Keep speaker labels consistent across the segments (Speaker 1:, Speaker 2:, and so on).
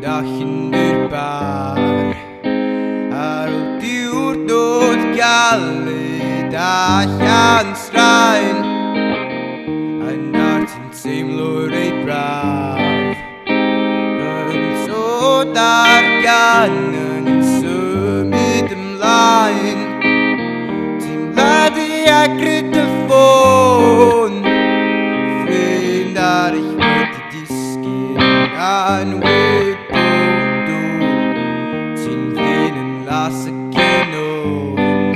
Speaker 1: dagen urbar ar ôl diwrnod galed a llan straen yn ar ti'n teimlo reit braf yn sod ar gan yn symud ymlaen teimladu a gryd y ffôn ffrind ar eich wedi disgyn a'n wybodw ti'n ddyn yn las y genwyn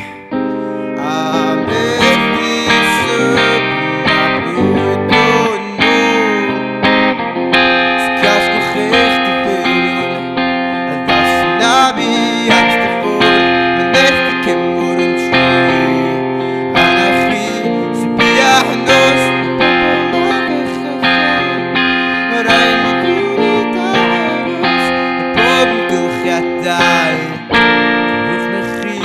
Speaker 1: a beth i sybyn a blwydon nhw so casgwch eich dyfyrion a ddas na mi at dy ffwrdd yn eich dy cymwr yn trwy a na chi sy'n bia hyndos mae'r ein i ddwyd a aros y bob yn gylchiadau gyrwch na chi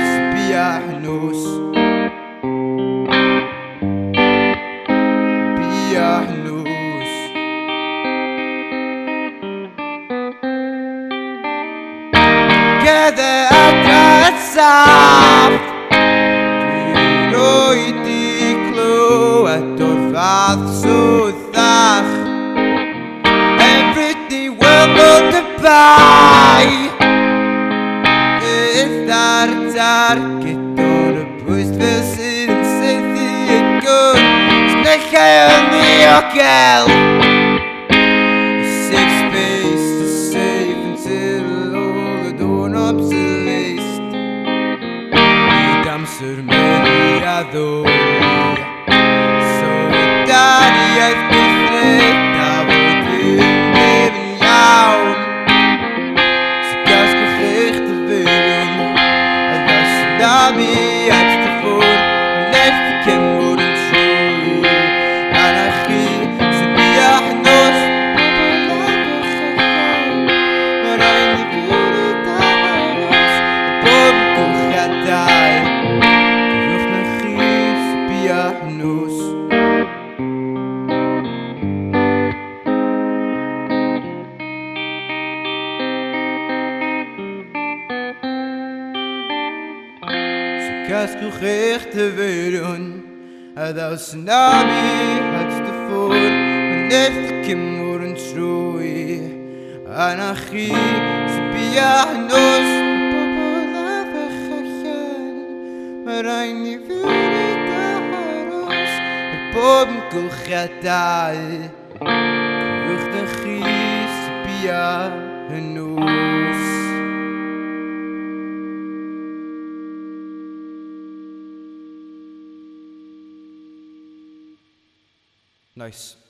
Speaker 1: sy'n bia hyndos bia hyndos Gede adra at saff Dwi'n oed i clywed o'r fath swddach Everyday world on the bai Bydd ar targed o'r bwys fel sydd yn saethu y gwn Snechau yn ddiogel Safe space to save until all the doorknobs are laced Nid amser meddu a ddwy Solidariaeth gweithred a fod yn byr yn iawn So gasgwch eich dyfyrion a ddas na mi at dy ffwrdd yn eich dy cymwr yn trwy a na chi sy'n bia hyndos Mae'r ein i fwrdd a aros y bob yn gylchiadau Gyrwch na chi sy'n bia hyndos So casgwch eich dyfyrion a ddaws na mi at dy ffwrdd yn eich dy cymwr yn trwy a na chi sy'n bia hyndos bobl a fech allan mae'r ein i fywyd a aros y bob yn gylchiadau Gyrwch na chi sy'n bia hyndos Nice.